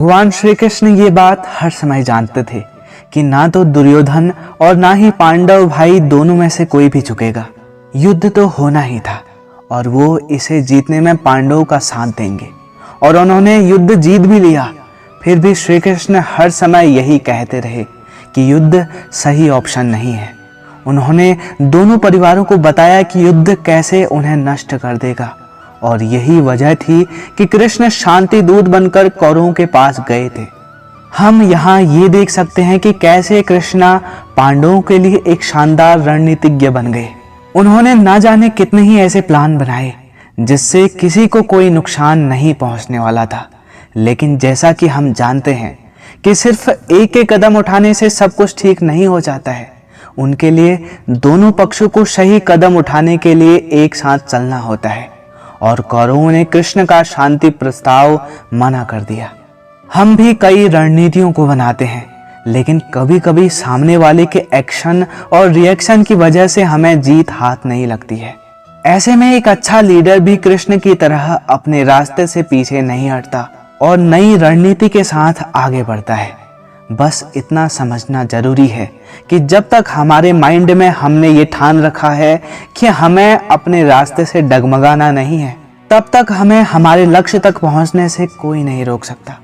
भगवान श्री कृष्ण ये बात हर समय जानते थे कि ना तो दुर्योधन और ना ही पांडव भाई दोनों में से कोई भी झुकेगा। युद्ध तो होना ही था और वो इसे जीतने में पांडवों का साथ देंगे और उन्होंने युद्ध जीत भी लिया। फिर भी श्री कृष्ण हर समय यही कहते रहे कि युद्ध सही ऑप्शन नहीं है। उन्होंने दोनों परिवारों को बताया कि युद्ध कैसे उन्हें नष्ट कर देगा और यही वजह थी कि कृष्ण शांति दूत बनकर कौरवों के पास गए थे। हम यहाँ ये देख सकते हैं कि कैसे कृष्णा पांडवों के लिए एक शानदार रणनीतिज्ञ बन गए। उन्होंने ना जाने कितने ही ऐसे प्लान बनाए जिससे किसी को कोई नुकसान नहीं पहुंचने वाला था। लेकिन जैसा कि हम जानते हैं कि सिर्फ एक एक कदम उठाने से सब कुछ ठीक नहीं हो जाता है। उनके लिए दोनों पक्षों को सही कदम उठाने के लिए एक साथ चलना होता है और कौरवों ने कृष्ण का शांति प्रस्ताव मना कर दिया। हम भी कई रणनीतियों को बनाते हैं लेकिन कभी कभी सामने वाले के एक्शन और रिएक्शन की वजह से हमें जीत हाथ नहीं लगती है। ऐसे में एक अच्छा लीडर भी कृष्ण की तरह अपने रास्ते से पीछे नहीं हटता और नई रणनीति के साथ आगे बढ़ता है। बस इतना समझना जरूरी है कि जब तक हमारे माइंड में हमने ये ठान रखा है कि हमें अपने रास्ते से डगमगाना नहीं है, तब तक हमें हमारे लक्ष्य तक पहुंचने से कोई नहीं रोक सकता।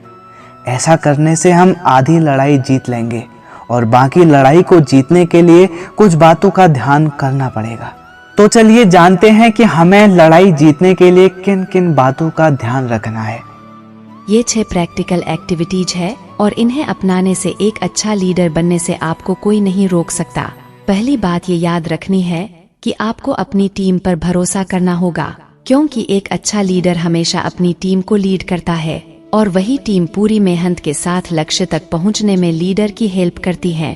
ऐसा करने से हम आधी लड़ाई जीत लेंगे और बाकी लड़ाई को जीतने के लिए कुछ बातों का ध्यान करना पड़ेगा। तो चलिए जानते हैं कि हमें लड़ाई जीतने के लिए किन किन बातों का ध्यान रखना है। ये 6 प्रैक्टिकल एक्टिविटीज है और इन्हें अपनाने से एक अच्छा लीडर बनने से आपको कोई नहीं रोक सकता। पहली बात ये याद रखनी है कि आपको अपनी टीम पर भरोसा करना होगा, क्योंकि एक अच्छा लीडर हमेशा अपनी टीम को लीड करता है और वही टीम पूरी मेहनत के साथ लक्ष्य तक पहुंचने में लीडर की हेल्प करती है।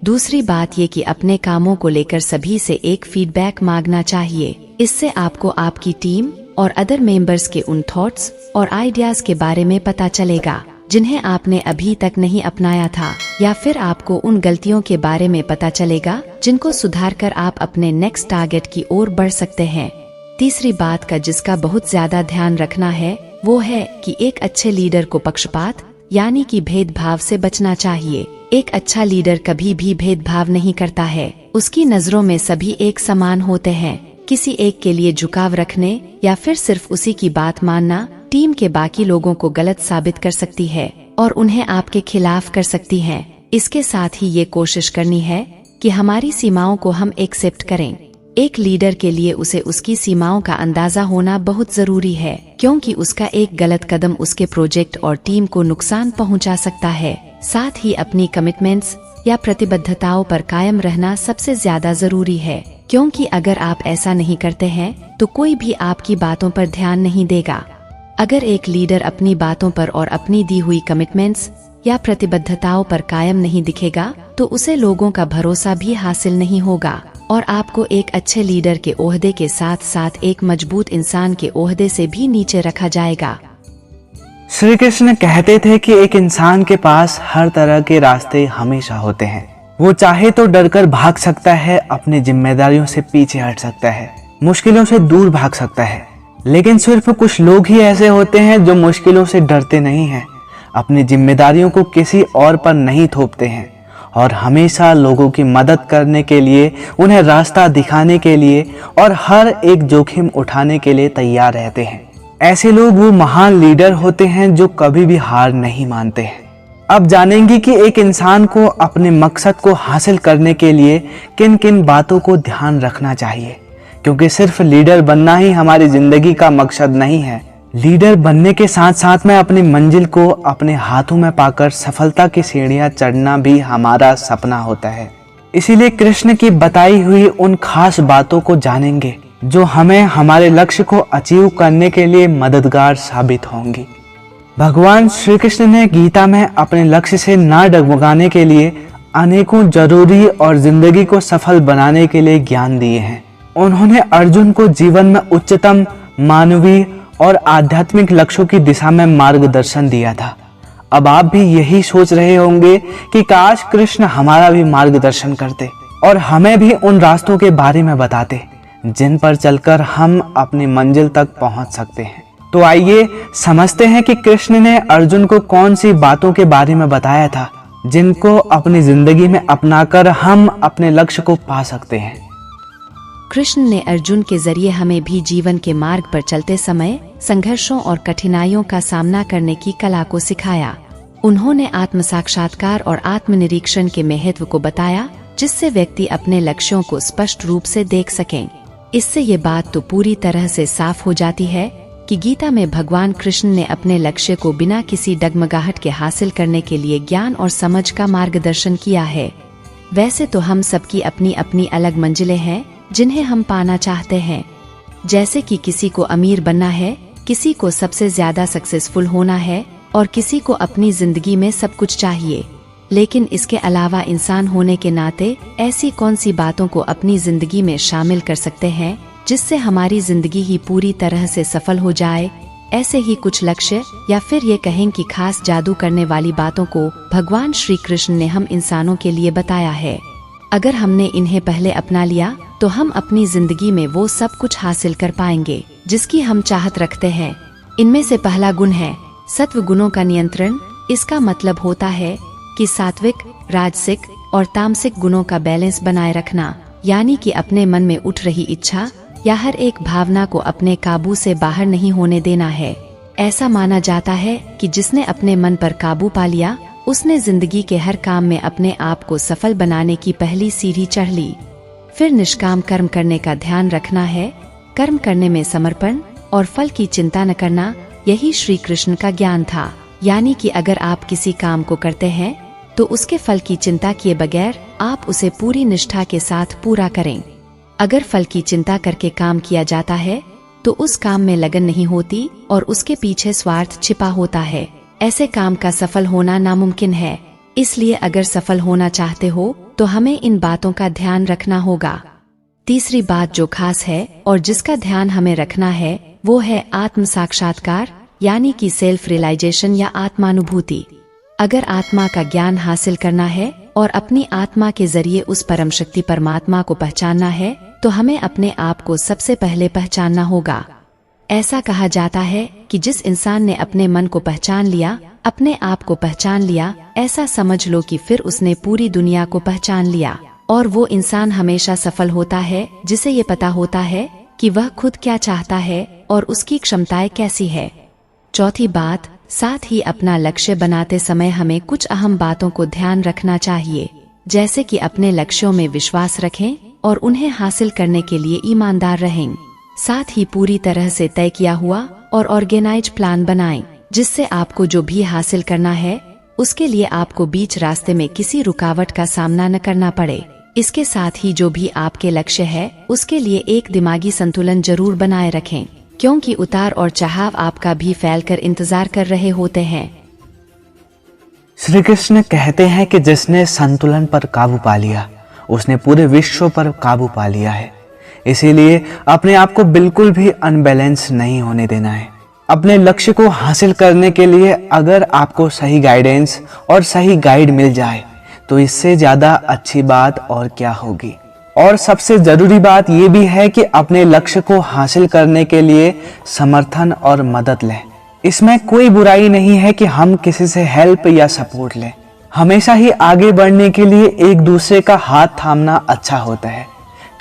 दूसरी बात ये कि अपने कामों को लेकर सभी से एक फीडबैक मांगना चाहिए। इससे आपको आपकी टीम और अदर मेंबर्स के उन थॉट्स और आइडियाज के बारे में पता चलेगा जिन्हें आपने अभी तक नहीं अपनाया था, या फिर आपको उन गलतियों के बारे में पता चलेगा जिनको सुधार कर आप अपने नेक्स्ट टारगेट की ओर बढ़ सकते हैं। तीसरी बात का जिसका बहुत ज्यादा ध्यान रखना है वो है कि एक अच्छे लीडर को पक्षपात यानी कि भेदभाव से बचना चाहिए। एक अच्छा लीडर कभी भी भेदभाव नहीं करता है। उसकी नजरों में सभी एक समान होते हैं। किसी एक के लिए झुकाव रखने या फिर सिर्फ उसी की बात मानना टीम के बाकी लोगों को गलत साबित कर सकती है और उन्हें आपके खिलाफ कर सकती है। इसके साथ ही ये कोशिश करनी है कि हमारी सीमाओं को हम एक्सेप्ट करें। एक लीडर के लिए उसे उसकी सीमाओं का अंदाजा होना बहुत जरूरी है, क्योंकि उसका एक गलत कदम उसके प्रोजेक्ट और टीम को नुकसान पहुंचा सकता है। साथ ही अपनी कमिटमेंट्स या प्रतिबद्धताओं पर कायम रहना सबसे ज्यादा जरूरी है, क्योंकि अगर आप ऐसा नहीं करते हैं तो कोई भी आपकी बातों पर ध्यान नहीं देगा। अगर एक लीडर अपनी बातों पर और अपनी दी हुई कमिटमेंट्स या प्रतिबद्धताओं पर कायम नहीं दिखेगा तो उसे लोगों का भरोसा भी हासिल नहीं होगा और आपको एक अच्छे लीडर के ओहदे के साथ साथ एक मजबूत इंसान के ओहदे से भी नीचे रखा जाएगा। श्री कृष्ण कहते थे कि एक इंसान के पास हर तरह के रास्ते हमेशा होते हैं। वो चाहे तो डरकर भाग सकता है, अपनी जिम्मेदारियों से पीछे हट सकता है, मुश्किलों से दूर भाग सकता है। लेकिन सिर्फ कुछ लोग ही ऐसे होते हैं जो मुश्किलों से डरते नहीं हैं, अपनी जिम्मेदारियों को किसी और पर नहीं थोपते हैं और हमेशा लोगों की मदद करने के लिए, उन्हें रास्ता दिखाने के लिए और हर एक जोखिम उठाने के लिए तैयार रहते हैं। ऐसे लोग वो महान लीडर होते हैं जो कभी भी हार नहीं मानते हैं। अब जानेंगे कि एक इंसान को अपने मकसद को हासिल करने के लिए किन किन बातों को ध्यान रखना चाहिए, क्योंकि सिर्फ लीडर बनना ही हमारी जिंदगी का मकसद नहीं है। लीडर बनने के साथ साथ में अपनी मंजिल को अपने हाथों में पाकर सफलता की सीढ़ियां चढ़ना भी हमारा सपना होता है। इसीलिए कृष्ण की बताई हुई उन खास बातों को जानेंगे जो हमें हमारे लक्ष्य को अचीव करने के लिए मददगार साबित होंगी। भगवान श्री कृष्ण ने गीता में अपने लक्ष्य से ना डगमगाने के लिए अनेकों जरूरी और जिंदगी को सफल बनाने के लिए ज्ञान दिए हैं। उन्होंने अर्जुन को जीवन में उच्चतम मानवीय और आध्यात्मिक लक्ष्यों की दिशा में मार्गदर्शन दिया था। अब आप भी यही सोच रहे होंगे कि काश कृष्ण हमारा भी मार्गदर्शन करते और हमें भी उन रास्तों के बारे में बताते जिन पर चलकर हम अपनी मंजिल तक पहुंच सकते हैं। तो आइए समझते हैं कि कृष्ण ने अर्जुन को कौन सी बातों के बारे में बताया था जिनको अपनी जिंदगी में अपनाकर हम अपने लक्ष्य को पा सकते हैं। कृष्ण ने अर्जुन के जरिए हमें भी जीवन के मार्ग पर चलते समय संघर्षों और कठिनाइयों का सामना करने की कला को सिखाया। उन्होंने आत्म साक्षात्कार और आत्मनिरीक्षण के महत्व को बताया, जिससे व्यक्ति अपने लक्ष्यों को स्पष्ट रूप से देख सकें। इससे ये बात तो पूरी तरह से साफ हो जाती है कि गीता में भगवान कृष्ण ने अपने लक्ष्य को बिना किसी डगमगाहट के हासिल करने के लिए ज्ञान और समझ का मार्गदर्शन किया है। वैसे तो हम सबकी अपनी अपनी अलग मंजिलें हैं जिन्हें हम पाना चाहते हैं। जैसे कि किसी को अमीर बनना है, किसी को सबसे ज्यादा सक्सेसफुल होना है और किसी को अपनी जिंदगी में सब कुछ चाहिए। लेकिन इसके अलावा इंसान होने के नाते ऐसी कौन सी बातों को अपनी जिंदगी में शामिल कर सकते हैं जिससे हमारी जिंदगी ही पूरी तरह से सफल हो जाए। ऐसे ही कुछ लक्ष्य या फिर ये कहें कि खास जादू करने वाली बातों को भगवान श्री कृष्ण ने हम इंसानों के लिए बताया है। अगर हमने इन्हें पहले अपना लिया तो हम अपनी जिंदगी में वो सब कुछ हासिल कर पाएंगे जिसकी हम चाहत रखते हैं। इनमें से पहला गुण है सत्व गुणों का नियंत्रण। इसका मतलब होता है कि सात्विक, राजसिक और तामसिक गुणों का बैलेंस बनाए रखना, यानी कि अपने मन में उठ रही इच्छा या हर एक भावना को अपने काबू से बाहर नहीं होने देना है। ऐसा माना जाता है कि जिसने अपने मन पर काबू पा लिया उसने जिंदगी के हर काम में अपने आप को सफल बनाने की पहली सीढ़ी चढ़ ली। फिर निष्काम कर्म करने का ध्यान रखना है। कर्म करने में समर्पण और फल की चिंता न करना, यही श्री कृष्ण का ज्ञान था। यानी कि अगर आप किसी काम को करते हैं तो उसके फल की चिंता किए बगैर आप उसे पूरी निष्ठा के साथ पूरा करें। अगर फल की चिंता करके काम किया जाता है तो उस काम में लगन नहीं होती और उसके पीछे स्वार्थ छिपा होता है। ऐसे काम का सफल होना नामुमकिन है। इसलिए अगर सफल होना चाहते हो तो हमें इन बातों का ध्यान रखना होगा। तीसरी बात जो खास है और जिसका ध्यान हमें रखना है वो है आत्म साक्षात्कार, यानी कि सेल्फ रियलाइजेशन या आत्मानुभूति। अगर आत्मा का ज्ञान हासिल करना है और अपनी आत्मा के जरिए उस परम शक्ति परमात्मा को पहचानना है तो हमें अपने आप को सबसे पहले पहचानना होगा। ऐसा कहा जाता है कि जिस इंसान ने अपने मन को पहचान लिया, अपने आप को पहचान लिया, ऐसा समझ लो कि फिर उसने पूरी दुनिया को पहचान लिया। और वो इंसान हमेशा सफल होता है जिसे ये पता होता है कि वह खुद क्या चाहता है और उसकी क्षमताएं कैसी है। चौथी बात, साथ ही अपना लक्ष्य बनाते समय हमें कुछ अहम बातों को ध्यान रखना चाहिए, जैसे कि अपने लक्ष्यों में विश्वास रखें और उन्हें हासिल करने के लिए ईमानदार रहें। साथ ही पूरी तरह से तय किया हुआ और ऑर्गेनाइज प्लान बनाएं, जिससे आपको जो भी हासिल करना है उसके लिए आपको बीच रास्ते में किसी रुकावट का सामना न करना पड़े। इसके साथ ही जो भी आपके लक्ष्य है उसके लिए एक दिमागी संतुलन जरूर बनाए रखें, क्योंकि उतार और चढ़ाव आपका भी फैलकर इंतजार कर रहे होते हैं। श्री कृष्ण कहते हैं कि जिसने संतुलन पर काबू पा लिया उसने पूरे विश्व पर काबू पा लिया है। इसीलिए अपने आप को बिल्कुल भी अनबैलेंस नहीं होने देना है। अपने लक्ष्य को हासिल करने के लिए अगर आपको सही गाइडेंस और सही गाइड मिल जाए तो इससे ज्यादा अच्छी बात और क्या होगी। और सबसे जरूरी बात यह भी है कि अपने लक्ष्य को हासिल करने के लिए समर्थन और मदद लें। इसमें कोई बुराई नहीं है कि हम किसी से हेल्प या सपोर्ट लें। हमेशा ही आगे बढ़ने के लिए एक दूसरे का हाथ थामना अच्छा होता है।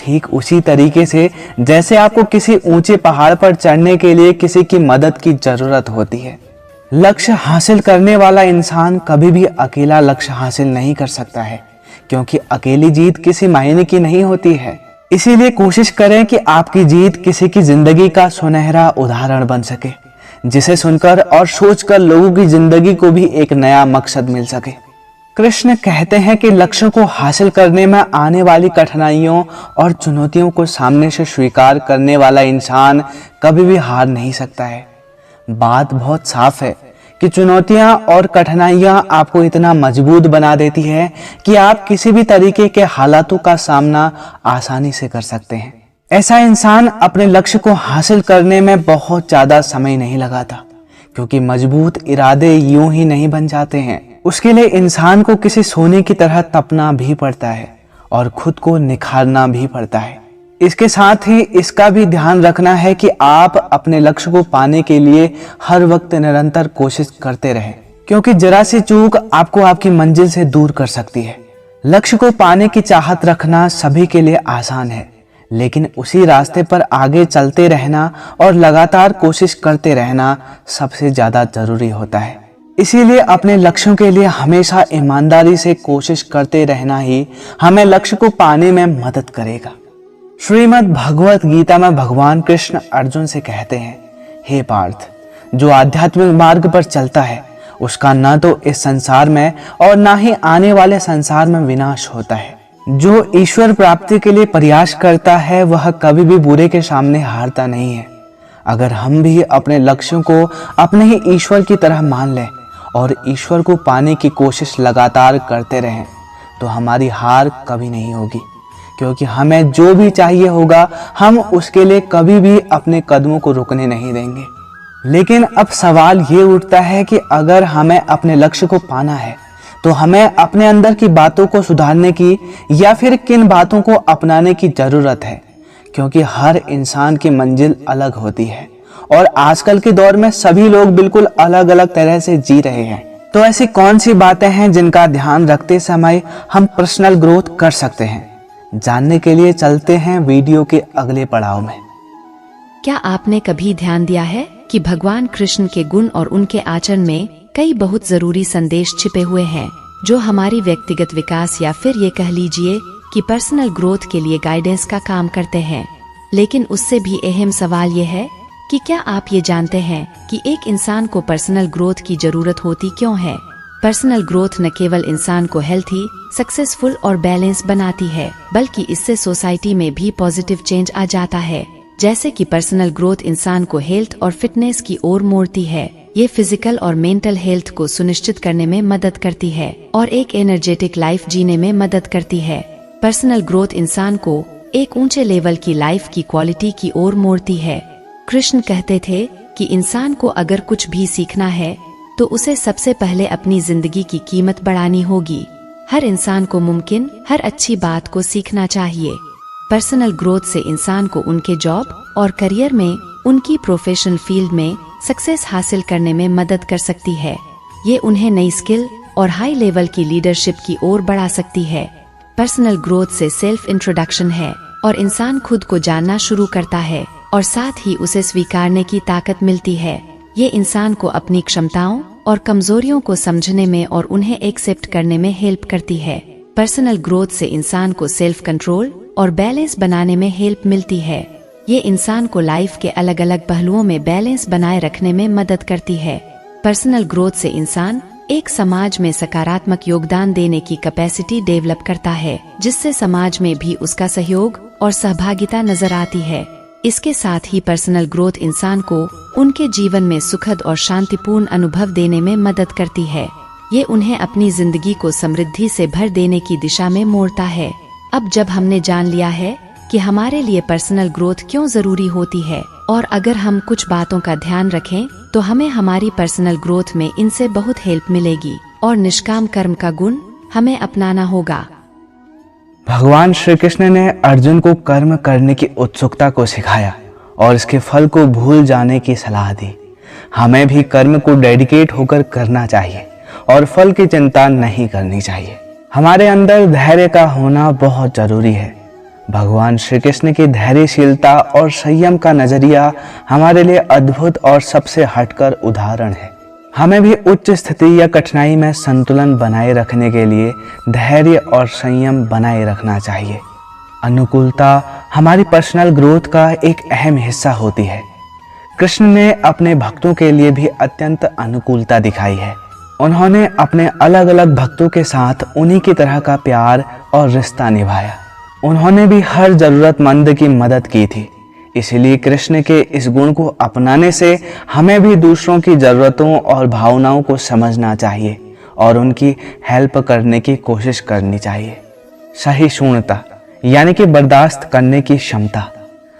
ठीक उसी तरीके से जैसे आपको किसी ऊंचे पहाड़ पर चढ़ने के लिए किसी की मदद की जरूरत होती है। लक्ष्य हासिल करने वाला इंसान कभी भी अकेला लक्ष्य हासिल नहीं कर सकता है, क्योंकि अकेली जीत किसी मायने की नहीं होती है। इसीलिए कोशिश करें कि आपकी जीत किसी की जिंदगी का सुनहरा उदाहरण बन सके, जिसे सुनकर और सोचकर लोगों की जिंदगी को भी एक नया मकसद मिल सके। कृष्ण कहते हैं कि लक्ष्यों को हासिल करने में आने वाली कठिनाइयों और चुनौतियों को सामने से स्वीकार करने वाला इंसान कभी भी हार नहीं सकता है। बात बहुत साफ है कि चुनौतियां और कठिनाइयां आपको इतना मजबूत बना देती है कि आप किसी भी तरीके के हालातों का सामना आसानी से कर सकते हैं। ऐसा इंसान अपने लक्ष्य को हासिल करने में बहुत ज्यादा समय नहीं लगाता, क्योंकि मजबूत इरादे यूं ही नहीं बन जाते हैं। उसके लिए इंसान को किसी सोने की तरह तपना भी पड़ता है और खुद को निखारना भी पड़ता है। इसके साथ ही इसका भी ध्यान रखना है कि आप अपने लक्ष्य को पाने के लिए हर वक्त निरंतर कोशिश करते रहें, क्योंकि जरा सी चूक आपको आपकी मंजिल से दूर कर सकती है। लक्ष्य को पाने की चाहत रखना सभी के लिए आसान है, लेकिन उसी रास्ते पर आगे चलते रहना और लगातार कोशिश करते रहना सबसे ज्यादा जरूरी होता है। इसीलिए अपने लक्ष्यों के लिए हमेशा ईमानदारी से कोशिश करते रहना ही हमें लक्ष्य को पाने में मदद करेगा। श्रीमद् भगवत गीता में भगवान कृष्ण अर्जुन से कहते हैं, हे पार्थ, जो आध्यात्मिक मार्ग पर चलता है उसका न तो इस संसार में और ना ही आने वाले संसार में विनाश होता है। जो ईश्वर प्राप्ति के लिए प्रयास करता है वह कभी भी बुरे के सामने हारता नहीं है। अगर हम भी अपने लक्ष्यों को अपने ही ईश्वर की तरह मान लें और ईश्वर को पाने की कोशिश लगातार करते रहें तो हमारी हार कभी नहीं होगी, क्योंकि हमें जो भी चाहिए होगा हम उसके लिए कभी भी अपने कदमों को रुकने नहीं देंगे। लेकिन अब सवाल ये उठता है कि अगर हमें अपने लक्ष्य को पाना है तो हमें अपने अंदर की बातों को सुधारने की या फिर किन बातों को अपनाने की जरूरत है, क्योंकि हर इंसान की मंजिल अलग होती है और आजकल के दौर में सभी लोग बिल्कुल अलग अलग तरह से जी रहे हैं। तो ऐसी कौन सी बातें हैं जिनका ध्यान रखते समय हम पर्सनल ग्रोथ कर सकते हैं? जानने के लिए चलते हैं वीडियो के अगले पड़ाव में। क्या आपने कभी ध्यान दिया है कि भगवान कृष्ण के गुण और उनके आचरण में कई बहुत जरूरी संदेश छिपे हुए हैं जो हमारी व्यक्तिगत विकास या फिर ये कह लीजिए कि पर्सनल ग्रोथ के लिए गाइडेंस का काम करते हैं। लेकिन उससे भी अहम सवाल ये है कि क्या आप ये जानते हैं कि एक इंसान को पर्सनल ग्रोथ की जरूरत होती क्यों है? पर्सनल ग्रोथ न केवल इंसान को हेल्थी, सक्सेसफुल और बैलेंस बनाती है, बल्कि इससे सोसाइटी में भी पॉजिटिव चेंज आ जाता है। जैसे कि पर्सनल ग्रोथ इंसान को हेल्थ और फिटनेस की ओर मोड़ती है। ये फिजिकल और मेंटल हेल्थ को सुनिश्चित करने में मदद करती है और एक एनर्जेटिक लाइफ जीने में मदद करती है। पर्सनल ग्रोथ इंसान को एक ऊंचे लेवल की लाइफ की क्वालिटी की ओर मोड़ती है। कृष्ण कहते थे कि इंसान को अगर कुछ भी सीखना है तो उसे सबसे पहले अपनी जिंदगी की कीमत बढ़ानी होगी। हर इंसान को मुमकिन हर अच्छी बात को सीखना चाहिए। पर्सनल ग्रोथ से इंसान को उनके जॉब और करियर में, उनकी प्रोफेशनल फील्ड में सक्सेस हासिल करने में मदद कर सकती है। ये उन्हें नई स्किल और हाई लेवल की लीडरशिप की ओर बढ़ा सकती है। पर्सनल ग्रोथ से सेल्फ इंट्रोडक्शन है और इंसान खुद को जानना शुरू करता है और साथ ही उसे स्वीकारने की ताकत मिलती है। ये इंसान को अपनी क्षमताओं और कमजोरियों को समझने में और उन्हें एक्सेप्ट करने में हेल्प करती है। पर्सनल ग्रोथ से इंसान को सेल्फ कंट्रोल और बैलेंस बनाने में हेल्प मिलती है। ये इंसान को लाइफ के अलग अलग पहलुओं में बैलेंस बनाए रखने में मदद करती है। पर्सनल ग्रोथ से इंसान एक समाज में सकारात्मक योगदान देने की कैपेसिटी डेवलप करता है, जिससे समाज में भी उसका सहयोग और सहभागिता नजर आती है। इसके साथ ही पर्सनल ग्रोथ इंसान को उनके जीवन में सुखद और शांतिपूर्ण अनुभव देने में मदद करती है। ये उन्हें अपनी जिंदगी को समृद्धि से भर देने की दिशा में मोड़ता है। अब जब हमने जान लिया है कि हमारे लिए पर्सनल ग्रोथ क्यों जरूरी होती है और अगर हम कुछ बातों का ध्यान रखें तो हमें हमारी पर्सनल ग्रोथ में इनसे बहुत हेल्प मिलेगी और निष्काम कर्म का गुण हमें अपनाना होगा। भगवान श्री कृष्ण ने अर्जुन को कर्म करने की उत्सुकता को सिखाया और इसके फल को भूल जाने की सलाह दी। हमें भी कर्म को डेडिकेट होकर करना चाहिए और फल की चिंता नहीं करनी चाहिए। हमारे अंदर धैर्य का होना बहुत जरूरी है। भगवान श्री कृष्ण की धैर्यशीलता और संयम का नजरिया हमारे लिए अद्भुत और सबसे हटकर उदाहरण है। हमें भी उच्च स्थिति या कठिनाई में संतुलन बनाए रखने के लिए धैर्य और संयम बनाए रखना चाहिए। अनुकूलता हमारी पर्सनल ग्रोथ का एक अहम हिस्सा होती है। कृष्ण ने अपने भक्तों के लिए भी अत्यंत अनुकूलता दिखाई है। उन्होंने अपने अलग अलग भक्तों के साथ उन्हीं की तरह का प्यार और रिश्ता निभाया। उन्होंने भी हर जरूरतमंद की मदद की थी। इसलिए कृष्ण के इस गुण को अपनाने से हमें भी दूसरों की जरूरतों और भावनाओं को समझना चाहिए और उनकी हेल्प करने की कोशिश करनी चाहिए। सहिष्णुता यानी कि बर्दाश्त करने की क्षमता।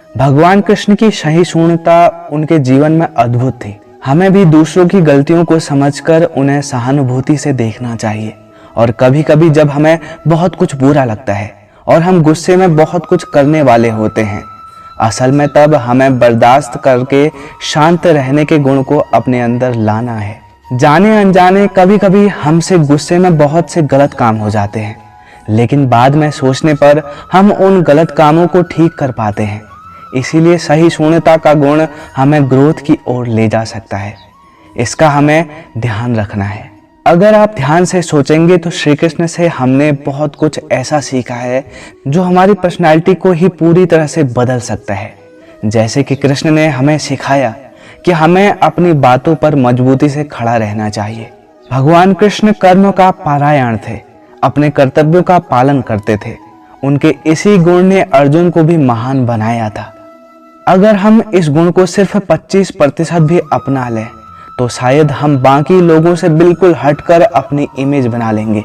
भगवान कृष्ण की सहिष्णुता उनके जीवन में अद्भुत थी। हमें भी दूसरों की गलतियों को समझकर उन्हें सहानुभूति से देखना चाहिए और कभी कभी जब हमें बहुत कुछ बुरा लगता है और हम गुस्से में बहुत कुछ करने वाले होते हैं। असल में तब हमें बर्दाश्त करके शांत रहने के गुण को अपने अंदर लाना है। जाने अनजाने कभी कभी हमसे गुस्से में बहुत से गलत काम हो जाते हैं, लेकिन बाद में सोचने पर हम उन गलत कामों को ठीक कर पाते हैं। इसीलिए सहिष्णुता का गुण हमें ग्रोथ की ओर ले जा सकता है। इसका हमें ध्यान रखना है। अगर आप ध्यान से सोचेंगे तो श्री कृष्ण से हमने बहुत कुछ ऐसा सीखा है जो हमारी पर्सनालिटी को ही पूरी तरह से बदल सकता है। जैसे कि कृष्ण ने हमें सिखाया कि हमें अपनी बातों पर मजबूती से खड़ा रहना चाहिए। भगवान कृष्ण कर्म का परायण थे, अपने कर्तव्यों का पालन करते थे। उनके इसी गुण ने अर्जुन को भी महान बनाया था। अगर हम इस गुण को सिर्फ 25% भी अपना लें तो शायद हम बाकी लोगों से बिल्कुल हटकर अपनी इमेज बना लेंगे।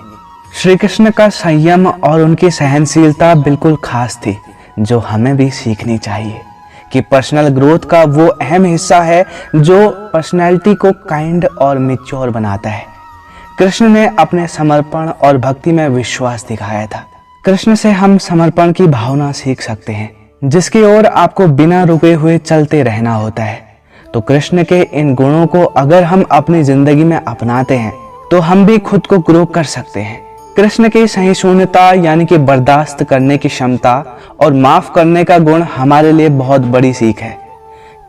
श्री कृष्ण का संयम और उनकी सहनशीलता बिल्कुल खास थी, जो हमें भी सीखनी चाहिए कि पर्सनल ग्रोथ का वो अहम हिस्सा है जो पर्सनैलिटी को काइंड और मैच्योर बनाता है। कृष्ण ने अपने समर्पण और भक्ति में विश्वास दिखाया था। कृष्ण से हम समर्पण की भावना सीख सकते हैं, जिसकी ओर आपको बिना रुके हुए चलते रहना होता है। तो कृष्ण के इन गुणों को अगर हम अपनी जिंदगी में अपनाते हैं तो हम भी खुद को ग्रो कर सकते हैं। कृष्ण की सहिष्णुता यानी कि बर्दाश्त करने की क्षमता और माफ करने का गुण हमारे लिए बहुत बड़ी सीख है।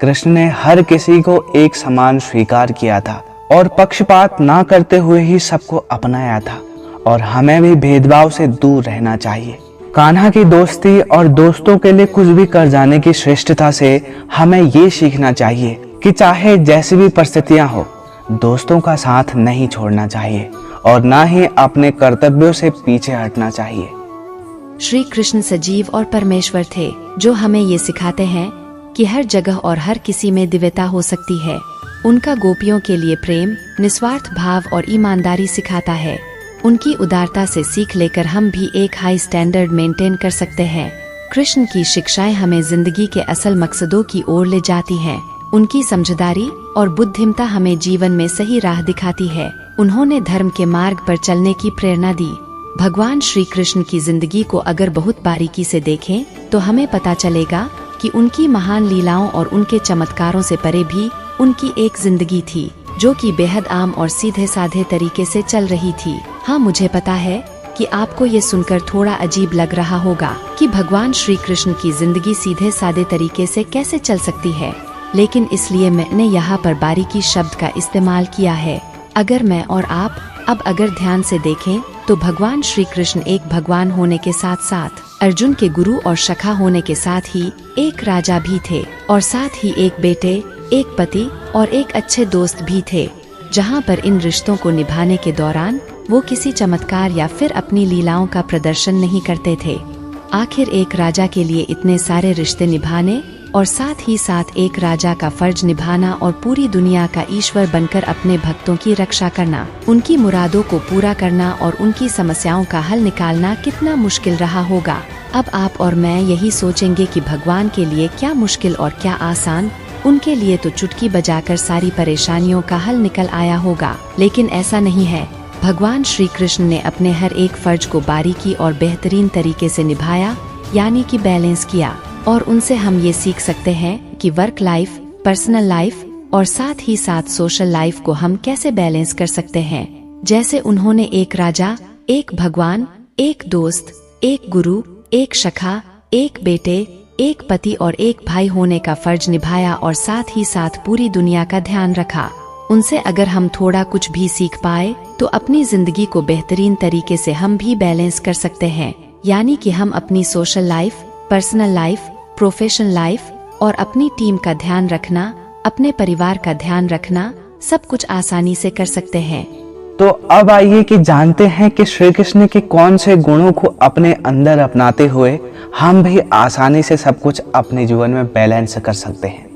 कृष्ण ने हर किसी को एक समान स्वीकार किया था और पक्षपात ना करते हुए ही सबको अपनाया था, और हमें भी भेदभाव से दूर रहना चाहिए। कान्हा की दोस्ती और दोस्तों के लिए कुछ भी कर जाने की श्रेष्ठता से हमें ये सीखना चाहिए कि चाहे जैसी भी परिस्थितियां हो, दोस्तों का साथ नहीं छोड़ना चाहिए और ना ही अपने कर्तव्यों से पीछे हटना चाहिए। श्री कृष्ण सजीव और परमेश्वर थे, जो हमें ये सिखाते हैं कि हर जगह और हर किसी में दिव्यता हो सकती है। उनका गोपियों के लिए प्रेम, निस्वार्थ भाव और ईमानदारी सिखाता है। उनकी उदारता से सीख लेकर हम भी एक हाई स्टैंडर्ड मेंटेन कर सकते हैं। कृष्ण की शिक्षाएं हमें जिंदगी के असल मकसदों की ओर ले जाती हैं। उनकी समझदारी और बुद्धिमत्ता हमें जीवन में सही राह दिखाती है। उन्होंने धर्म के मार्ग पर चलने की प्रेरणा दी। भगवान श्री कृष्ण की जिंदगी को अगर बहुत बारीकी से देखें तो हमें पता चलेगा कि उनकी महान लीलाओं और उनके चमत्कारों से परे भी उनकी एक जिंदगी थी, जो कि बेहद आम और सीधे साधे तरीके से चल रही थी। हाँ, मुझे पता है कि आपको ये सुनकर थोड़ा अजीब लग रहा होगा कि भगवान श्री कृष्ण की जिंदगी सीधे साधे तरीके से कैसे चल सकती है, लेकिन इसलिए मैंने यहाँ पर बारीकी शब्द का इस्तेमाल किया है। अगर मैं और आप अब अगर ध्यान से देखें तो भगवान श्री कृष्ण एक भगवान होने के साथ साथ अर्जुन के गुरु और सखा होने के साथ ही एक राजा भी थे, और साथ ही एक बेटे, एक पति और एक अच्छे दोस्त भी थे। जहाँ पर इन रिश्तों को निभाने के दौरान वो किसी चमत्कार या फिर अपनी लीलाओं का प्रदर्शन नहीं करते थे। आखिर एक राजा के लिए इतने सारे रिश्ते निभाने और साथ ही साथ एक राजा का फर्ज निभाना और पूरी दुनिया का ईश्वर बनकर अपने भक्तों की रक्षा करना, उनकी मुरादों को पूरा करना और उनकी समस्याओं का हल निकालना कितना मुश्किल रहा होगा। अब आप और मैं यही सोचेंगे कि भगवान के लिए क्या मुश्किल और क्या आसान। उनके लिए तो चुटकी बजाकर सारी परेशानियों का हल निकल आया होगा, लेकिन ऐसा नहीं है। भगवान श्री कृष्ण ने अपने हर एक फर्ज को बारीकी और बेहतरीन तरीके से निभाया, यानी कि बैलेंस किया। और उनसे हम ये सीख सकते हैं कि वर्क लाइफ, पर्सनल लाइफ और साथ ही साथ सोशल लाइफ को हम कैसे बैलेंस कर सकते हैं। जैसे उन्होंने एक राजा, एक भगवान, एक दोस्त, एक गुरु, एक सखा, एक बेटे, एक पति और एक भाई होने का फर्ज निभाया और साथ ही साथ पूरी दुनिया का ध्यान रखा। उनसे अगर हम थोड़ा कुछ भी सीख पाए तो अपनी जिंदगी को बेहतरीन तरीके से हम भी बैलेंस कर सकते हैं, यानी कि हम अपनी social life, personal life, professional life और अपनी टीम का ध्यान रखना, अपने परिवार का ध्यान रखना, सब कुछ आसानी से कर सकते हैं। तो अब आइए कि जानते हैं कि श्री कृष्ण के कौन से गुणों को अपने अंदर अपनाते हुए हम भी आसानी से सब कुछ अपने जीवन में बैलेंस कर सकते हैं।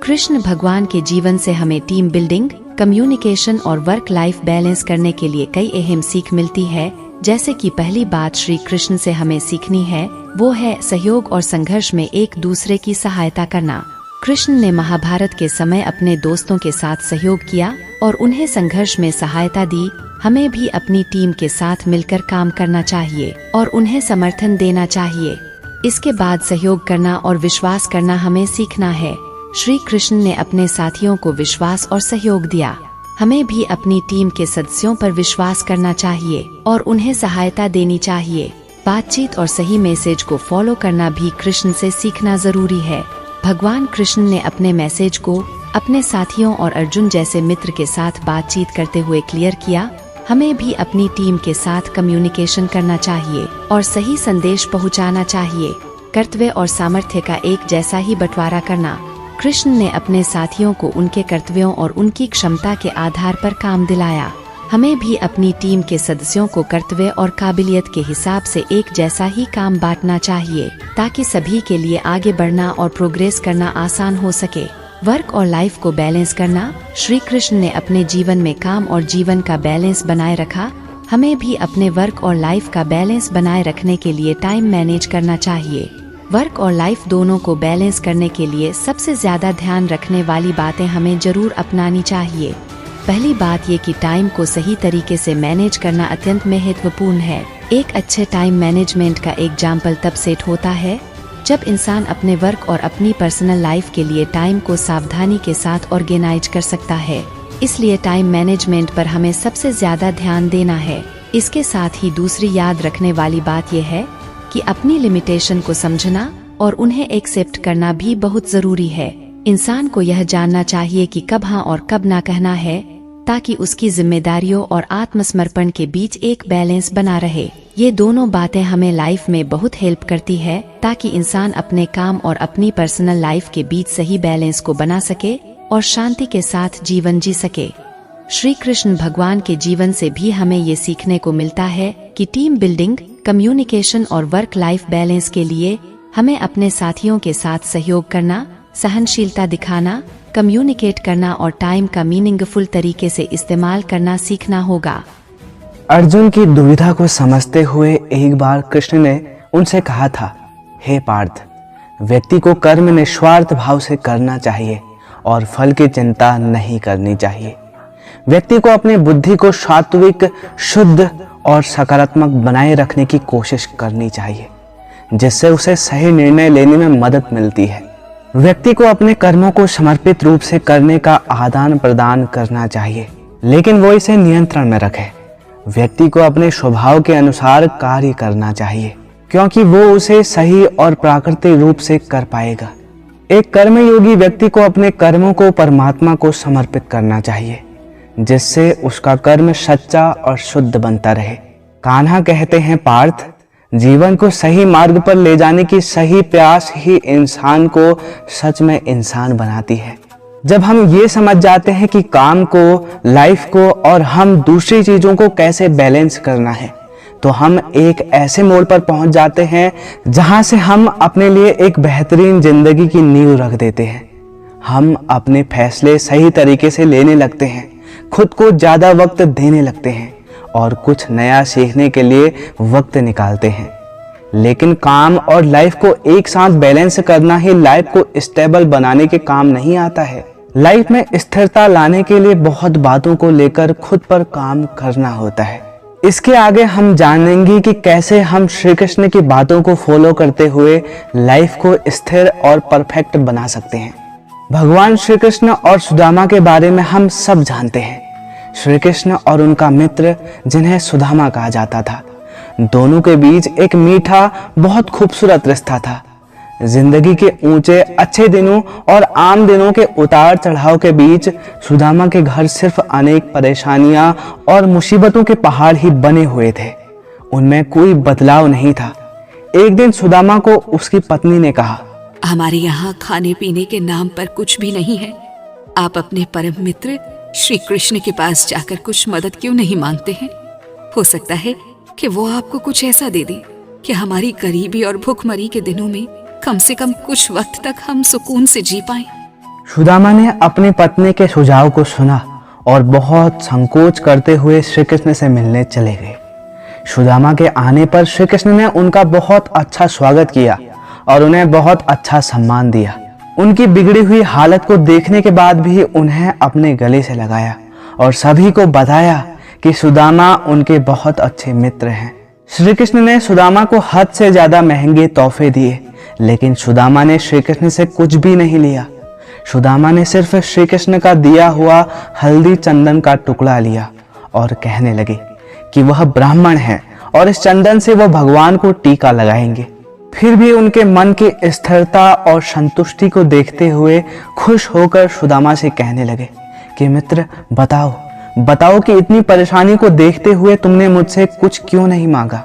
कृष्ण भगवान के जीवन से हमें टीम बिल्डिंग, कम्युनिकेशन और वर्क लाइफ बैलेंस करने के लिए कई अहम सीख मिलती है। जैसे कि पहली बात श्री कृष्ण से हमें सीखनी है वो है सहयोग और संघर्ष में एक दूसरे की सहायता करना। कृष्ण ने महाभारत के समय अपने दोस्तों के साथ सहयोग किया और उन्हें संघर्ष में सहायता दी। हमें भी अपनी टीम के साथ मिलकर काम करना चाहिए और उन्हें समर्थन देना चाहिए। इसके बाद सहयोग करना और विश्वास करना हमें सीखना है। श्री कृष्ण ने अपने साथियों को विश्वास और सहयोग दिया। हमें भी अपनी टीम के सदस्यों पर विश्वास करना चाहिए और उन्हें सहायता देनी चाहिए। बातचीत और सही मैसेज को फॉलो करना भी कृष्ण से सीखना जरूरी है। भगवान कृष्ण ने अपने मैसेज को अपने साथियों और अर्जुन जैसे मित्र के साथ बातचीत करते हुए क्लियर किया। हमें भी अपनी टीम के साथ कम्युनिकेशन करना चाहिए और सही संदेश पहुंचाना चाहिए। कर्तव्य और सामर्थ्य का एक जैसा ही बंटवारा करना। कृष्ण ने अपने साथियों को उनके कर्तव्यों और उनकी क्षमता के आधार पर काम दिलाया। हमें भी अपनी टीम के सदस्यों को कर्तव्य और काबिलियत के हिसाब से एक जैसा ही काम बांटना चाहिए ताकि सभी के लिए आगे बढ़ना और प्रोग्रेस करना आसान हो सके। वर्क और लाइफ को बैलेंस करना। श्री कृष्ण ने अपने जीवन में काम और जीवन का बैलेंस बनाए रखा। हमें भी अपने वर्क और लाइफ का बैलेंस बनाए रखने के लिए टाइम मैनेज करना चाहिए। वर्क और लाइफ दोनों को बैलेंस करने के लिए सबसे ज्यादा ध्यान रखने वाली बातें हमें जरूर अपनानी चाहिए। पहली बात ये कि टाइम को सही तरीके से मैनेज करना अत्यंत महत्वपूर्ण है। एक अच्छे टाइम मैनेजमेंट का एग्जाम्पल तब सेट होता है जब इंसान अपने वर्क और अपनी पर्सनल लाइफ के लिए टाइम को सावधानी के साथ ऑर्गेनाइज कर सकता है। इसलिए टाइम मैनेजमेंट पर हमें सबसे ज्यादा ध्यान देना है। इसके साथ ही दूसरी याद रखने वाली बात यह है कि अपनी लिमिटेशन को समझना और उन्हें एक्सेप्ट करना भी बहुत जरूरी है। इंसान को यह जानना चाहिए कि कब हाँ और कब ना कहना है ताकि उसकी जिम्मेदारियों और आत्मसमर्पण के बीच एक बैलेंस बना रहे। ये दोनों बातें हमें लाइफ में बहुत हेल्प करती है ताकि इंसान अपने काम और अपनी पर्सनल लाइफ के बीच सही बैलेंस को बना सके और शांति के साथ जीवन जी सके। श्री कृष्ण भगवान के जीवन से भी हमें ये सीखने को मिलता है कि टीम बिल्डिंग, कम्युनिकेशन और वर्क लाइफ बैलेंस के लिए हमें अपने साथियों के साथ सहयोग करना, सहनशीलता दिखाना, कम्युनिकेट करना और टाइम का मीनिंगफुल तरीके से इस्तेमाल करना सीखना होगा। अर्जुन की दुविधा को समझते हुए एक बार कृष्ण ने उनसे कहा था, हे पार्थ, व्यक्ति को कर्म निस्वार्थ भाव से करना चाहिए और फल की चिंता नहीं करनी चाहिए। व्यक्ति को अपनी बुद्धि को सात्विक, शुद्ध और सकारात्मक बनाए रखने की कोशिश करनी चाहिए, जिससे उसे सही निर्णय लेने में मदद मिलती है। व्यक्ति को अपने कर्मों को समर्पित रूप से करने का आदान प्रदान करना चाहिए, लेकिन वो इसे नियंत्रण में रखे। व्यक्ति को अपने स्वभाव के अनुसार कार्य करना चाहिए, क्योंकि वो उसे सही और प्राकृतिक रूप से कर पाएगा। एक कर्मयोगी व्यक्ति को अपने कर्मों को परमात्मा को समर्पित करना चाहिए, जिससे उसका कर्म सच्चा और शुद्ध बनता रहे। कान्हा कहते हैं, पार्थ, जीवन को सही मार्ग पर ले जाने की सही प्रयास ही इंसान को सच में इंसान बनाती है। जब हम ये समझ जाते हैं कि काम को, लाइफ को और हम दूसरी चीजों को कैसे बैलेंस करना है, तो हम एक ऐसे मोड़ पर पहुंच जाते हैं जहां से हम अपने लिए एक बेहतरीन जिंदगी की नींव रख देते हैं। हम अपने फैसले सही तरीके से लेने लगते हैं, खुद को ज्यादा वक्त देने लगते हैं और कुछ नया सीखने के लिए वक्त निकालते हैं। लेकिन काम और लाइफ को एक साथ बैलेंस करना ही लाइफ को स्टेबल बनाने के काम नहीं आता है। लाइफ में स्थिरता लाने के लिए बहुत बातों को लेकर खुद पर काम करना होता है। इसके आगे हम जानेंगे कि कैसे हम श्री कृष्ण की बातों को फॉलो करते हुए लाइफ को स्थिर और परफेक्ट बना सकते हैं। भगवान श्री कृष्ण और सुदामा के बारे में हम सब जानते हैं। श्री कृष्ण और उनका मित्र, जिन्हें सुदामा कहा जाता था, दोनों के बीच एक मीठा, बहुत खूबसूरत रिश्ता था। जिंदगी के ऊंचे अच्छे दिनों और आम दिनों के उतार चढ़ाव के बीच सुदामा के घर सिर्फ अनेक परेशानियां और मुसीबतों के पहाड़ ही बने हुए थे। उनमें कोई बदलाव नहीं था। एक दिन सुदामा को उसकी पत्नी ने कहा, हमारे यहाँ खाने पीने के नाम पर कुछ भी नहीं है। आप अपने परम मित्र श्री कृष्ण के पास जाकर कुछ मदद क्यों नहीं मांगते हैं? हो सकता है कि वो आपको कुछ ऐसा दे दे कि हमारी गरीबी और भूखमरी के दिनों में कम से कम कुछ वक्त तक हम सुकून से जी पाएं। सुदामा ने अपनी पत्नी के सुझाव को सुना और बहुत संकोच करते हुए श्री कृष्ण से मिलने चले गए। सुदामा के आने पर श्री कृष्ण ने उनका बहुत अच्छा स्वागत किया और उन्हें बहुत अच्छा सम्मान दिया। उनकी बिगड़ी हुई हालत को देखने के बाद भी उन्हें अपने गले से लगाया और सभी को बताया कि सुदामा उनके बहुत अच्छे मित्र हैं। श्री कृष्ण ने सुदामा को हद से ज्यादा महंगे तोहफे दिए, लेकिन सुदामा ने श्री कृष्ण से कुछ भी नहीं लिया। सुदामा ने सिर्फ श्री कृष्ण का दिया हुआ हल्दी चंदन का टुकड़ा लिया और कहने लगे कि वह ब्राह्मण है और इस चंदन से वह भगवान को टीका लगाएंगे। फिर भी उनके मन की स्थिरता और संतुष्टि को देखते हुए खुश होकर सुदामा से कहने लगे कि मित्र बताओ कि इतनी परेशानी को देखते हुए तुमने मुझसे कुछ क्यों नहीं मांगा।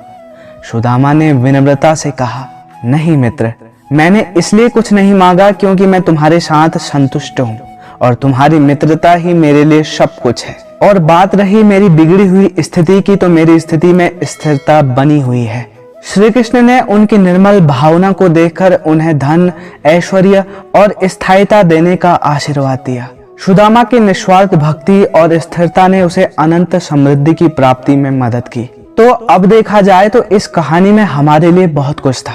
सुदामा ने विनम्रता से कहा, नहीं मित्र, मैंने इसलिए कुछ नहीं मांगा क्योंकि मैं तुम्हारे साथ संतुष्ट हूँ और तुम्हारी मित्रता ही मेरे लिए सब कुछ है। और बात रही मेरी बिगड़ी हुई स्थिति की, तो मेरी स्थिति में स्थिरता बनी हुई है। श्री कृष्ण ने उनकी निर्मल भावना को देखकर उन्हें धन, ऐश्वर्य और स्थायिता देने का आशीर्वाद दिया। सुदामा की निस्वार्थ भक्ति और स्थिरता ने उसे अनंत समृद्धि की प्राप्ति में मदद की। तो अब देखा जाए तो इस कहानी में हमारे लिए बहुत कुछ था।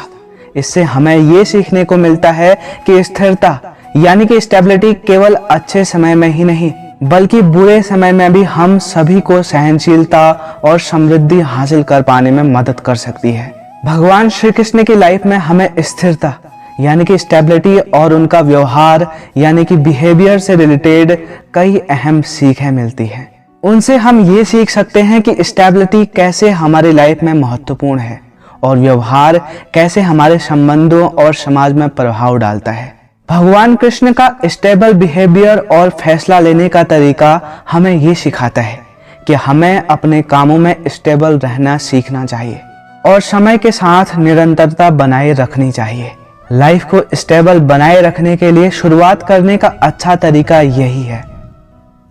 इससे हमें ये सीखने को मिलता है कि स्थिरता यानी कि स्टेबिलिटी केवल अच्छे समय में ही नहीं बल्कि बुरे समय में भी हम सभी को सहनशीलता और समृद्धि हासिल कर पाने में मदद कर सकती है। भगवान श्री कृष्ण की लाइफ में हमें स्थिरता यानी कि स्टेबिलिटी और उनका व्यवहार यानी कि बिहेवियर से रिलेटेड कई अहम सीखें मिलती हैं। उनसे हम ये सीख सकते हैं कि स्टेबिलिटी कैसे हमारी लाइफ में महत्वपूर्ण है और व्यवहार कैसे हमारे संबंधों और समाज में प्रभाव डालता है। भगवान कृष्ण का स्टेबल बिहेवियर और फैसला लेने का तरीका हमें ये सिखाता है कि हमें अपने कामों में स्टेबल रहना सीखना चाहिए और समय के साथ निरंतरता बनाए रखनी चाहिए। लाइफ को स्टेबल बनाए रखने के लिए शुरुआत करने का अच्छा तरीका यही है।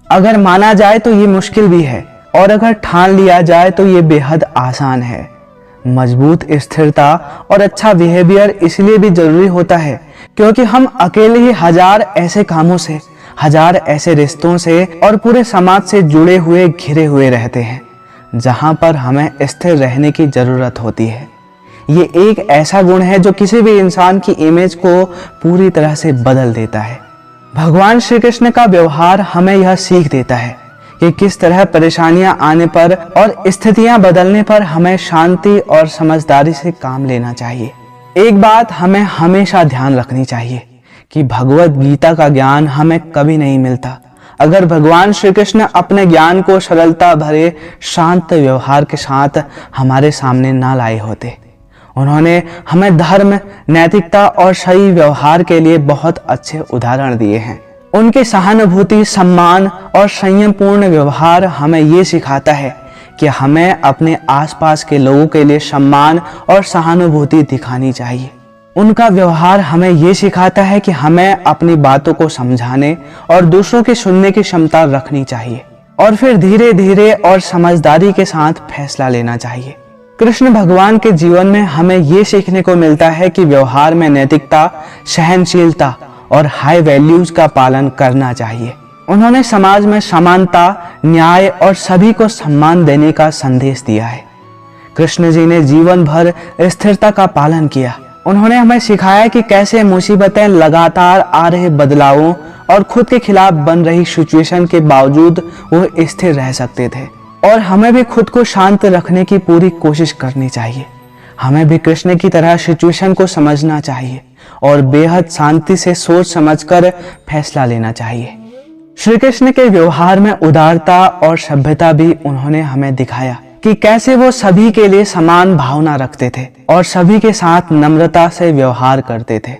अगर माना जाए तो ये मुश्किल भी है और अगर ठान लिया जाए तो ये बेहद आसान है। मजबूत स्थिरता और अच्छा बिहेवियर इसलिए भी जरूरी होता है क्योंकि हम अकेले ही हजार ऐसे कामों से, हजार ऐसे रिश्तों से और पूरे समाज से जुड़े हुए घिरे हुए रहते हैं जहां पर हमें स्थिर रहने की जरूरत होती है। ये एक ऐसा गुण है जो किसी भी इंसान की इमेज को पूरी तरह से बदल देता है। भगवान श्री कृष्ण का व्यवहार हमें यह सीख देता है कि किस तरह परेशानियां आने पर और स्थितियां बदलने पर हमें शांति और समझदारी से काम लेना चाहिए। एक बात हमें हमेशा ध्यान रखनी चाहिए कि भगवत गीता का ज्ञान हमें कभी नहीं मिलता अगर भगवान श्री कृष्ण अपने ज्ञान को सरलता भरे शांत व्यवहार के साथ हमारे सामने ना लाए होते। उन्होंने हमें धर्म, नैतिकता और सही व्यवहार के लिए बहुत अच्छे उदाहरण दिए हैं। उनके सहानुभूति, सम्मान और संयमपूर्ण व्यवहार हमें ये सिखाता है कि हमें अपने आसपास के लोगों के लिए सम्मान और सहानुभूति दिखानी चाहिए। उनका व्यवहार हमें ये सिखाता है कि हमें अपनी बातों को समझाने और दूसरों की सुनने की क्षमता रखनी चाहिए और फिर धीरे धीरे और समझदारी के साथ फैसला लेना चाहिए। कृष्ण भगवान के जीवन में हमें ये सीखने को मिलता है कि व्यवहार में नैतिकता, सहनशीलता और हाई वैल्यूज का पालन करना चाहिए। उन्होंने समाज में समानता, न्याय और सभी को सम्मान देने का संदेश दिया है। कृष्ण जी ने जीवन भर स्थिरता का पालन किया। उन्होंने हमें सिखाया कि कैसे मुसीबतें, लगातार आ रहे बदलावों और खुद के खिलाफ बन रही सिचुएशन के बावजूद वो स्थिर रह सकते थे। और हमें भी खुद को शांत रखने की पूरी कोशिश करनी चाहिए। हमें भी कृष्ण की तरह सिचुएशन को समझना चाहिए और बेहद शांति से सोच समझकर फैसला लेना चाहिए। श्री कृष्ण के व्यवहार में उदारता और सभ्यता भी उन्होंने हमें दिखाया कि कैसे वो सभी के लिए समान भावना रखते थे और सभी के साथ नम्रता से व्यवहार करते थे।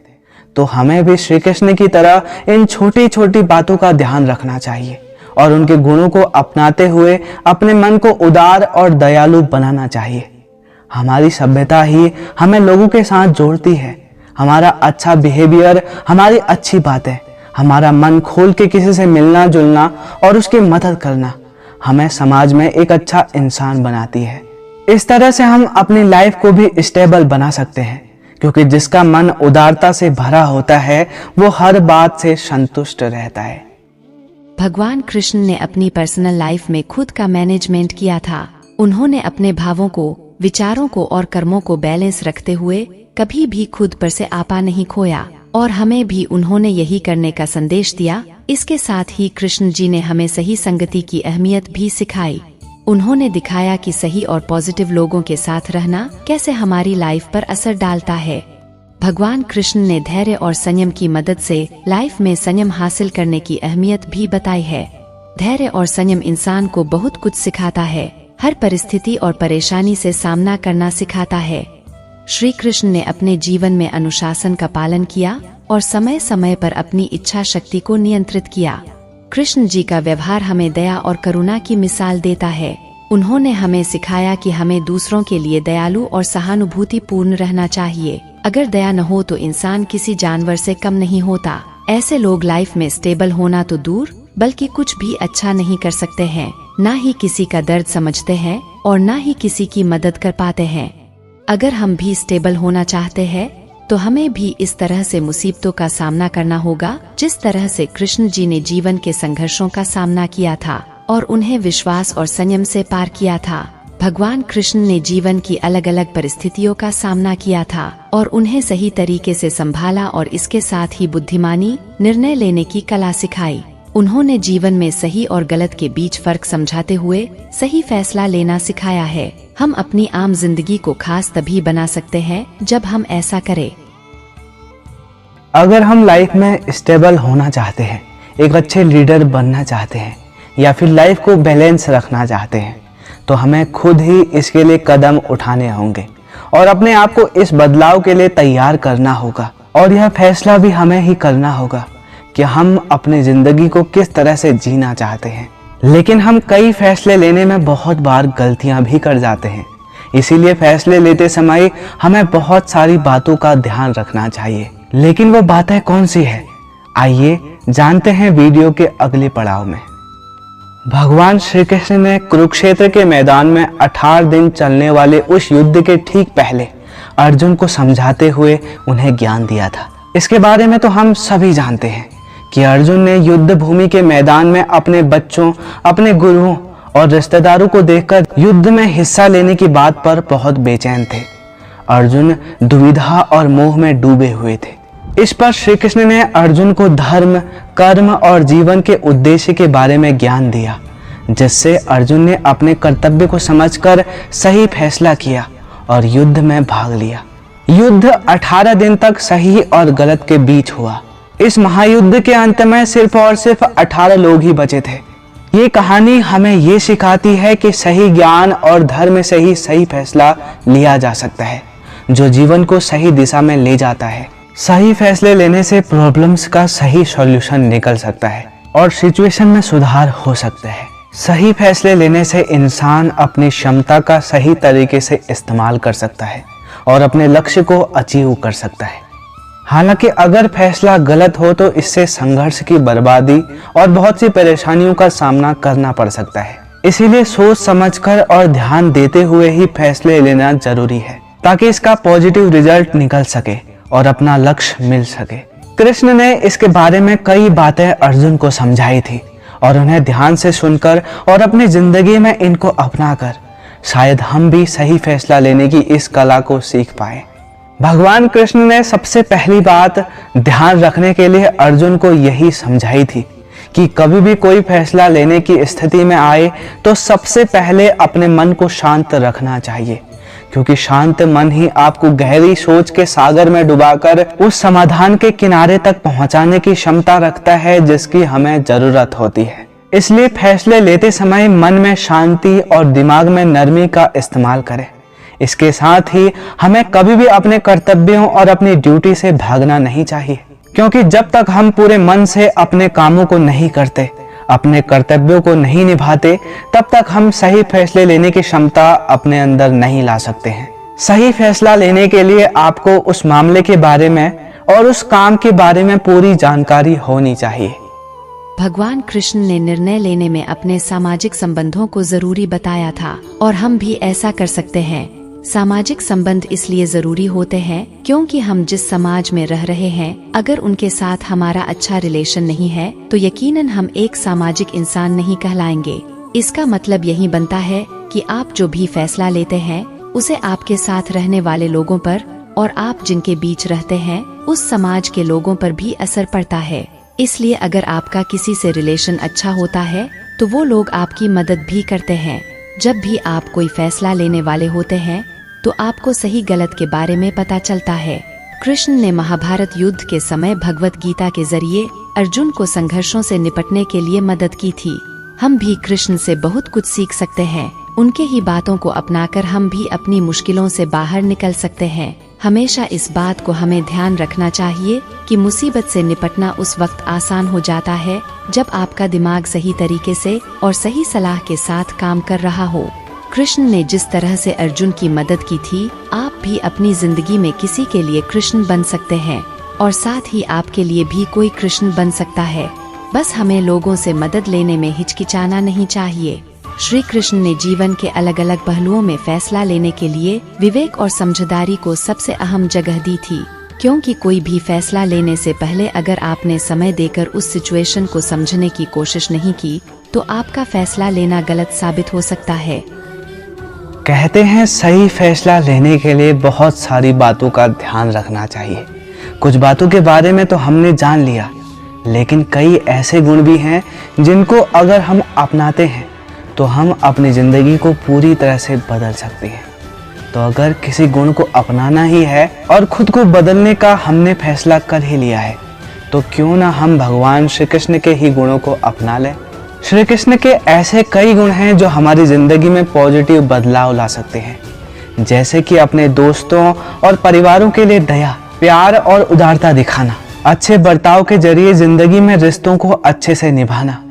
तो हमें भी श्री कृष्ण की तरह इन छोटी छोटी बातों का ध्यान रखना चाहिए और उनके गुणों को अपनाते हुए अपने मन को उदार और दयालु बनाना चाहिए। हमारी सभ्यता ही हमें लोगों के साथ जोड़ती है। हमारा अच्छा बिहेवियर, हमारी अच्छी बातें, हमारा मन खोल के किसी से मिलना जुलना और उसकी मदद करना हमें समाज में एक अच्छा इंसान बनाती है। इस तरह से हम अपनी लाइफ को भी स्टेबल बना सकते हैं क्योंकि जिसका मन उदारता से भरा होता है वो हर बात से संतुष्ट रहता है। भगवान कृष्ण ने अपनी पर्सनल लाइफ में खुद का मैनेजमेंट किया था। उन्होंने अपने भावों को, विचारों को और कर्मों को बैलेंस रखते हुए कभी भी खुद पर से आपा नहीं खोया और हमें भी उन्होंने यही करने का संदेश दिया। इसके साथ ही कृष्ण जी ने हमें सही संगति की अहमियत भी सिखाई। उन्होंने दिखाया कि सही और पॉजिटिव लोगों के साथ रहना कैसे हमारी लाइफ पर असर डालता है। भगवान कृष्ण ने धैर्य और संयम की मदद से लाइफ में संयम हासिल करने की अहमियत भी बताई है। धैर्य और संयम इंसान को बहुत कुछ सिखाता है, हर परिस्थिति और परेशानी से सामना करना सिखाता है। श्री कृष्ण ने अपने जीवन में अनुशासन का पालन किया और समय समय पर अपनी इच्छा शक्ति को नियंत्रित किया। कृष्ण जी का व्यवहार हमें दया और करुणा की मिसाल देता है। उन्होंने हमें सिखाया कि हमें दूसरों के लिए दयालु और सहानुभूति पूर्ण रहना चाहिए। अगर दया न हो तो इंसान किसी जानवर से कम नहीं होता। ऐसे लोग लाइफ में स्टेबल होना तो दूर बल्कि कुछ भी अच्छा नहीं कर सकते हैं, ना ही किसी का दर्द समझते हैं और ना ही किसी की मदद कर पाते हैं। अगर हम भी स्टेबल होना चाहते हैं तो हमें भी इस तरह से मुसीबतों का सामना करना होगा जिस तरह से कृष्ण जी ने जीवन के संघर्षों का सामना किया था और उन्हें विश्वास और संयम से पार किया था। भगवान कृष्ण ने जीवन की अलग अलग परिस्थितियों का सामना किया था और उन्हें सही तरीके से संभाला और इसके साथ ही बुद्धिमानी, निर्णय लेने की कला सिखाई। उन्होंने जीवन में सही और गलत के बीच फर्क समझाते हुए सही फैसला लेना सिखाया है। हम अपनी आम जिंदगी को खास तभी बना सकते हैं जब हम ऐसा करें। अगर हम लाइफ में स्टेबल होना चाहते हैं, एक अच्छे लीडर बनना चाहते हैं या फिर लाइफ को बैलेंस रखना चाहते हैं तो हमें खुद ही इसके लिए कदम उठाने होंगे और अपने आप को इस बदलाव के लिए तैयार करना होगा। और यह फैसला भी हमें ही करना होगा कि हम अपनी जिंदगी को किस तरह से जीना चाहते हैं। लेकिन हम कई फैसले लेने में बहुत बार गलतियां भी कर जाते हैं, इसीलिए फैसले लेते समय हमें बहुत सारी बातों का ध्यान रखना चाहिए। लेकिन वो बातें कौन सी है, आइए जानते हैं वीडियो के अगले पड़ाव में। भगवान श्री कृष्ण ने कुरुक्षेत्र के मैदान में 18 दिन चलने वाले उस युद्ध के ठीक पहले अर्जुन को समझाते हुए उन्हें ज्ञान दिया था। इसके बारे में तो हम सभी जानते हैं कि अर्जुन ने युद्ध भूमि के मैदान में अपने बच्चों, अपने गुरुओं और रिश्तेदारों को देखकर युद्ध में हिस्सा लेने की बात पर बहुत बेचैन थे। अर्जुन दुविधा और मोह में डूबे हुए थे। इस पर श्री कृष्ण ने अर्जुन को धर्म, कर्म और जीवन के उद्देश्य के बारे में ज्ञान दिया, जिससे अर्जुन ने अपने कर्तव्य को समझकर सही फैसला किया और युद्ध में भाग लिया। युद्ध 18 दिन तक सही और गलत के बीच हुआ। इस महायुद्ध के अंत में सिर्फ और सिर्फ 18 लोग ही बचे थे। ये कहानी हमें ये सिखाती है कि सही ज्ञान और धर्म से ही सही फैसला लिया जा सकता है, जो जीवन को सही दिशा में ले जाता है। सही फैसले लेने से प्रॉब्लम्स का सही सॉल्यूशन निकल सकता है और सिचुएशन में सुधार हो सकता है। सही फैसले लेने से इंसान अपनी क्षमता का सही तरीके से इस्तेमाल कर सकता है और अपने लक्ष्य को अचीव कर सकता है। हालांकि अगर फैसला गलत हो तो इससे संघर्ष की बर्बादी और बहुत सी परेशानियों का सामना करना पड़ सकता है। इसीलिए सोच समझकर और ध्यान देते हुए ही फैसले लेना जरूरी है ताकि इसका पॉजिटिव रिजल्ट निकल सके और अपना लक्ष्य मिल सके। कृष्ण ने इसके बारे में कई बातें अर्जुन को समझाई थी और उन्हें ध्यान से सुनकर और अपनी जिंदगी में इनको अपनाकर शायद हम भी सही फैसला लेने की इस कला को सीख पाए। भगवान कृष्ण ने सबसे पहली बात ध्यान रखने के लिए अर्जुन को यही समझाई थी कि कभी भी कोई फैसला लेने की स्थिति में आए तो सबसे पहले अपने मन को शांत रखना चाहिए, क्योंकि शांत मन ही आपको गहरी सोच के सागर में डुबाकर उस समाधान के किनारे तक पहुंचाने की क्षमता रखता है जिसकी हमें जरूरत होती है। इसलिए फैसले लेते समय मन में शांति और दिमाग में नरमी का इस्तेमाल करें। इसके साथ ही हमें कभी भी अपने कर्तव्यों और अपनी ड्यूटी से भागना नहीं चाहिए, क्योंकि जब तक हम पूरे मन से अपने कामों को नहीं करते, अपने कर्तव्यों को नहीं निभाते, तब तक हम सही फैसले लेने की क्षमता अपने अंदर नहीं ला सकते हैं। सही फैसला लेने के लिए आपको उस मामले के बारे में और उस काम के बारे में पूरी जानकारी होनी चाहिए। भगवान कृष्ण ने निर्णय लेने में अपने सामाजिक संबंधों को जरूरी बताया था और हम भी ऐसा कर सकते हैं। सामाजिक संबंध इसलिए जरूरी होते हैं क्योंकि हम जिस समाज में रह रहे हैं, अगर उनके साथ हमारा अच्छा रिलेशन नहीं है तो यकीनन हम एक सामाजिक इंसान नहीं कहलाएंगे। इसका मतलब यही बनता है कि आप जो भी फैसला लेते हैं उसे आपके साथ रहने वाले लोगों पर और आप जिनके बीच रहते हैं उस समाज के लोगों पर भी असर पड़ता है। इसलिए अगर आपका किसी से रिलेशन अच्छा होता है तो वो लोग आपकी मदद भी करते हैं। जब भी आप कोई फैसला लेने वाले होते हैं तो आपको सही गलत के बारे में पता चलता है। कृष्ण ने महाभारत युद्ध के समय भगवत गीता के जरिए अर्जुन को संघर्षों से निपटने के लिए मदद की थी। हम भी कृष्ण से बहुत कुछ सीख सकते हैं। उनके ही बातों को अपनाकर हम भी अपनी मुश्किलों से बाहर निकल सकते हैं। हमेशा इस बात को हमें ध्यान रखना चाहिए कि मुसीबत से निपटना उस वक्त आसान हो जाता है जब आपका दिमाग सही तरीके से और सही सलाह के साथ काम कर रहा हो। कृष्ण ने जिस तरह से अर्जुन की मदद की थी, आप भी अपनी जिंदगी में किसी के लिए कृष्ण बन सकते हैं और साथ ही आपके लिए भी कोई कृष्ण बन सकता है। बस हमें लोगों से मदद लेने में हिचकिचाना नहीं चाहिए। श्री कृष्ण ने जीवन के अलग अलग पहलुओं में फैसला लेने के लिए विवेक और समझदारी को सबसे अहम जगह दी थी, क्योंकि कोई भी फैसला लेने से पहले अगर आपने समय देकर उस सिचुएशन को समझने की कोशिश नहीं की तो आपका फैसला लेना गलत साबित हो सकता है। कहते हैं सही फैसला लेने के लिए बहुत सारी बातों का ध्यान रखना चाहिए। कुछ बातों के बारे में तो हमने जान लिया, लेकिन कई ऐसे गुण भी हैं जिनको अगर हम अपनाते हैं तो हम अपनी ज़िंदगी को पूरी तरह से बदल सकते हैं। तो अगर किसी गुण को अपनाना ही है और खुद को बदलने का हमने फैसला कर ही लिया है तो क्यों ना हम भगवान श्री कृष्ण के ही गुणों को अपना लें। श्री कृष्ण के ऐसे कई गुण हैं जो हमारी ज़िंदगी में पॉजिटिव बदलाव ला सकते हैं, जैसे कि अपने दोस्तों और परिवारों के लिए दया, प्यार और उदारता दिखाना, अच्छे बर्ताव के जरिए ज़िंदगी में रिश्तों को अच्छे से निभाना,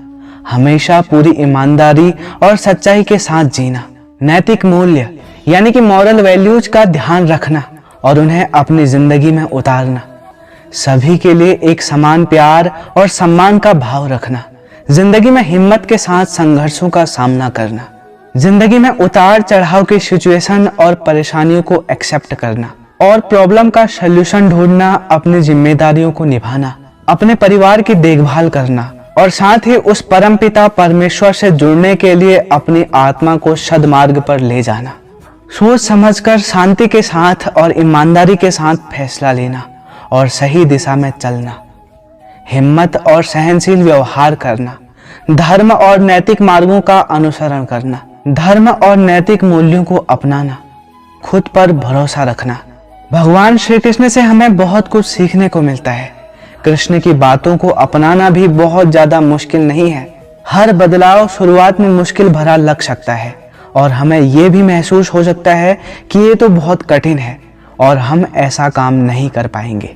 हमेशा पूरी ईमानदारी और सच्चाई के साथ जीना, नैतिक मूल्य यानी कि मॉरल वैल्यूज का ध्यान रखना और उन्हें अपनी जिंदगी में उतारना, सभी के लिए एक समान प्यार और सम्मान का भाव रखना, जिंदगी में हिम्मत के साथ संघर्षों का सामना करना, जिंदगी में उतार चढ़ाव की सिचुएशन और परेशानियों को एक्सेप्ट करना और प्रॉब्लम का सल्यूशन ढूंढना, अपनी जिम्मेदारियों को निभाना, अपने परिवार की देखभाल करना और साथ ही उस परमपिता परमेश्वर से जुड़ने के लिए अपनी आत्मा को सद्मार्ग पर ले जाना, सोच समझकर शांति के साथ और ईमानदारी के साथ फैसला लेना और सही दिशा में चलना, हिम्मत और सहनशील व्यवहार करना, धर्म और नैतिक मार्गों का अनुसरण करना, धर्म और नैतिक मूल्यों को अपनाना, खुद पर भरोसा रखना। भगवान श्री कृष्ण से हमें बहुत कुछ सीखने को मिलता है। कृष्ण की बातों को अपनाना भी बहुत ज्यादा मुश्किल नहीं है। हर बदलाव शुरुआत में मुश्किल भरा लग सकता है और हमें ये भी महसूस हो सकता है कि ये तो बहुत कठिन है और हम ऐसा काम नहीं कर पाएंगे,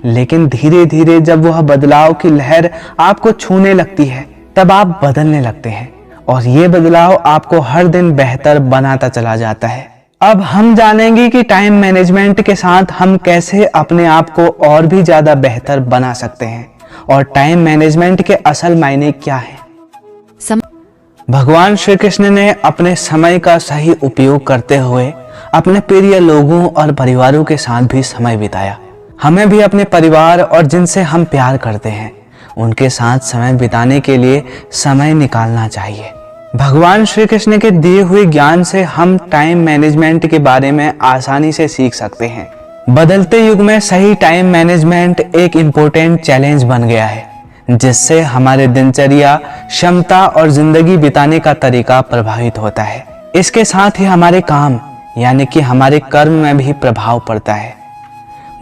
लेकिन धीरे धीरे जब वह बदलाव की लहर आपको छूने लगती है तब आप बदलने लगते हैं और ये बदलाव आपको हर दिन बेहतर बनाता चला जाता है। अब हम जानेंगे कि टाइम मैनेजमेंट के साथ हम कैसे अपने आप को और भी ज्यादा बेहतर बना सकते हैं और टाइम मैनेजमेंट के असल मायने क्या है। भगवान श्री कृष्ण ने अपने समय का सही उपयोग करते हुए अपने प्रिय लोगों और परिवारों के साथ भी समय बिताया। हमें भी अपने परिवार और जिनसे हम प्यार करते हैं उनके साथ समय बिताने के लिए समय निकालना चाहिए। भगवान श्री कृष्ण के दिए हुए ज्ञान से हम टाइम मैनेजमेंट के बारे में आसानी से सीख सकते हैं। बदलते युग में सही टाइम मैनेजमेंट एक इम्पोर्टेंट चैलेंज बन गया है, जिससे हमारे दिनचर्या, क्षमता और जिंदगी बिताने का तरीका प्रभावित होता है। इसके साथ ही हमारे काम यानी कि हमारे कर्म में भी प्रभाव पड़ता है।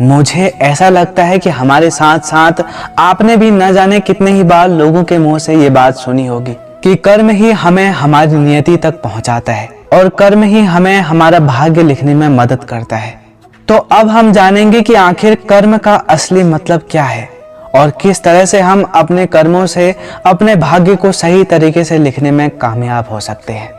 मुझे ऐसा लगता है कि हमारे साथ साथ आपने भी न जाने कितने ही बार लोगों के मुंह से ये बात सुनी होगी कि कर्म ही हमें हमारी नियति तक पहुंचाता है और कर्म ही हमें हमारा भाग्य लिखने में मदद करता है। तो अब हम जानेंगे कि आखिर कर्म का असली मतलब क्या है और किस तरह से हम अपने कर्मों से अपने भाग्य को सही तरीके से लिखने में कामयाब हो सकते हैं।